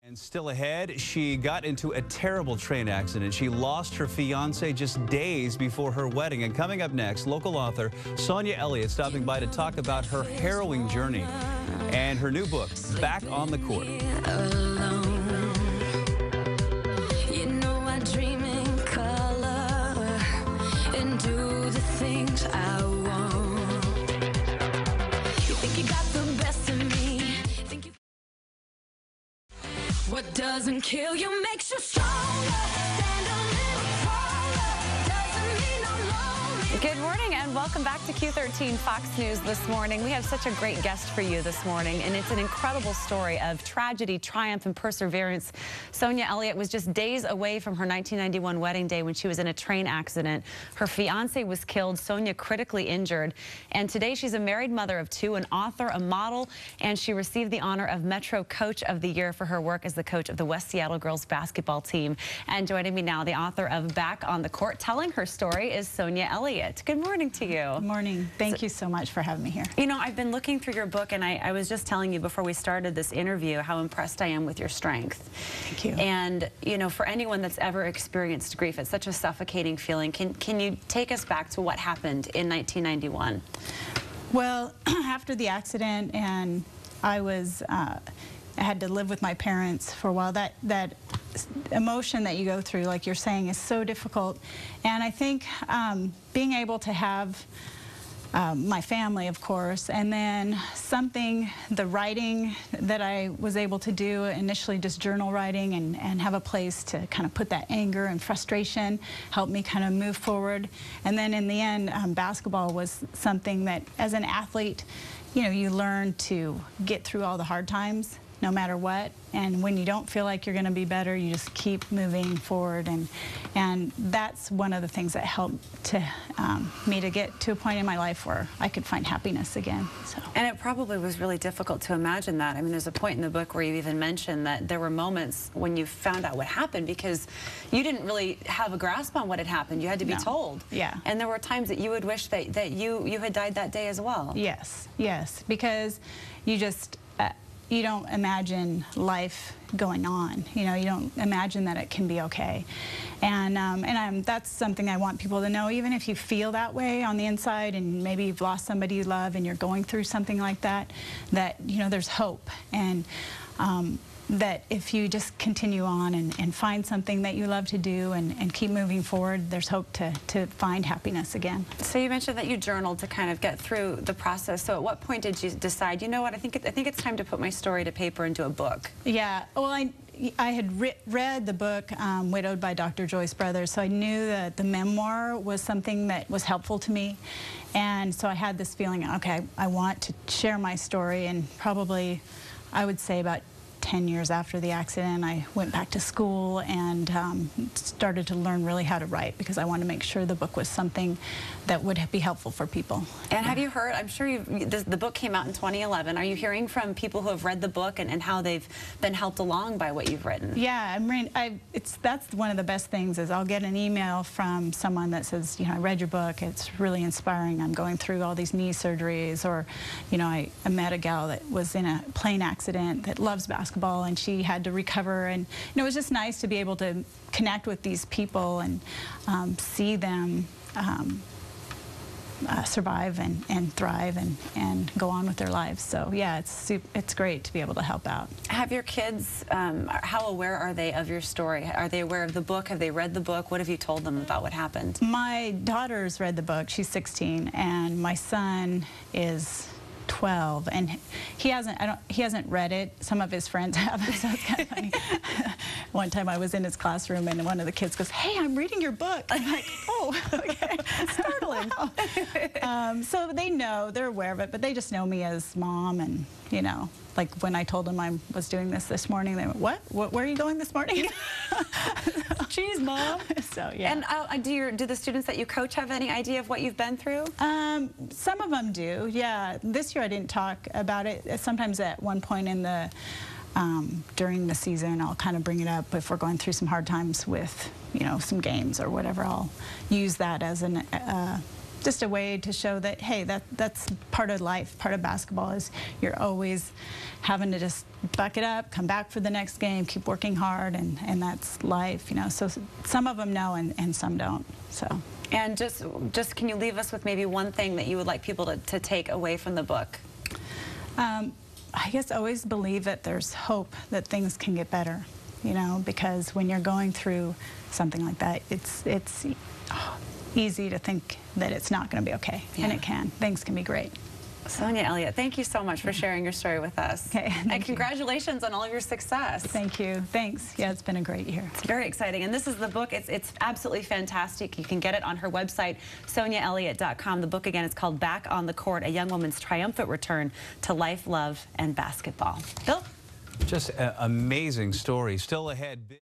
And still ahead, she got into a terrible train accident. She lost her fiancé just days before her wedding. And coming up next, local author Sonya Elliott stopping by to talk about her harrowing journey and her new book, Back on the Court. What doesn't kill you makes you stronger. Stand a little taller. Doesn't mean I'm lonely. Good morning and welcome back to Q13 Fox News this morning. We have such a great guest for you this morning, and it's an incredible story of tragedy, triumph, and perseverance. Sonya Elliott was just days away from her 1991 wedding day when she was in a train accident. Her fiancé was killed, Sonya critically injured, and today she's a married mother of two, an author, a model, and she received the honor of Metro Coach of the Year for her work as the coach of the West Seattle girls basketball team. And joining me now, the author of Back on the Court, telling her story, is Sonya Elliott. Good morning to you. Good morning. Thank you so much for having me here. You know, I've been looking through your book, and I was just telling you before we started this interview how impressed I am with your strength. Thank you. And, you know, for anyone that's ever experienced grief, it's such a suffocating feeling. Can you take us back to what happened in 1991? Well, after the accident, and I had to live with my parents for a while. That emotion that you go through, like you're saying, is so difficult. And I think being able to have my family, of course, and then the writing that I was able to do, initially just journal writing, and have a place to kind of put that anger and frustration, helped me kind of move forward. And then in the end, basketball was something that, as an athlete, you know, you learn to get through all the hard times, no matter what, and when you don't feel like you're going to be better, you just keep moving forward, and that's one of the things that helped me to get to a point in my life where I could find happiness again. So. And it probably was really difficult to imagine that. I mean, there's a point in the book where you even mentioned that there were moments when you found out what happened because you didn't really have a grasp on what had happened. You had to be told. Yeah. And there were times that you would wish that you had died that day as well. Yes, yes, because you just you don't imagine life going on. You know, you don't imagine that it can be okay. And that's something I want people to know. Even if you feel that way on the inside, and maybe you've lost somebody you love and you're going through something like that, you know, there's hope. And that if you just continue on and find something that you love to do and keep moving forward, there's hope to find happiness again. So you mentioned that you journaled to kind of get through the process. So at what point did you decide, you know what, I think it's time to put my story to paper into a book? Yeah, well, I had read the book, Widowed by Dr. Joyce Brothers, so I knew that the memoir was something that was helpful to me. And so I had this feeling, okay, I want to share my story, and probably, I would say about 10 years after the accident, I went back to school and started to learn really how to write, because I wanted to make sure the book was something that would be helpful for people. And have you heard, I'm sure the book came out in 2011, are you hearing from people who have read the book and how they've been helped along by what you've written? Yeah, that's one of the best things, is I'll get an email from someone that says, you know, I read your book, it's really inspiring, I'm going through all these knee surgeries, or, you know, I met a gal that was in a plane accident that loves basketball, and she had to recover, and you know, it was just nice to be able to connect with these people and see them survive and thrive and go on with their lives. So yeah, it's great to be able to help out. Have your kids, how aware are they of your story? Are they aware of the book? Have they read the book? What have you told them about what happened? My daughter's read the book. She's 16, and my son is 12, and he hasn't read it. Some of his friends have, so it's kind of funny. One time I was in his classroom, and one of the kids goes, "Hey, I'm reading your book." I'm like, "Oh, okay." Startling. So they know, they're aware of it, but they just know me as mom, and you know, like when I told them I was doing this morning, they went, "What? Where are you going this morning?" Geez, Mom. So yeah. And do the students that you coach have any idea of what you've been through? Some of them do. Yeah. This year I didn't talk about it. Sometimes at one point in the during the season, I'll kind of bring it up if we're going through some hard times with, you know, some games or whatever. I'll use that as an just a way to show that, hey, that's part of life, part of basketball is you're always having to just buck it up, come back for the next game, keep working hard, and that's life, you know. So some of them know and some don't. So. And just can you leave us with maybe one thing that you would like people to take away from the book? I guess always believe that there's hope, that things can get better, you know, because when you're going through something like that, it's easy to think that it's not going to be okay, and it can. Things can be great. Sonya Elliott, thank you so much for sharing your story with us. Okay, and congratulations on all of your success. Thank you. Thanks. Yeah, it's been a great year. It's very exciting. And this is the book. It's absolutely fantastic. You can get it on her website, sonyaelliott.com. The book, again, is called Back on the Court, A Young Woman's Triumphant Return to Life, Love, and Basketball. Bill? Just an amazing story. Still ahead.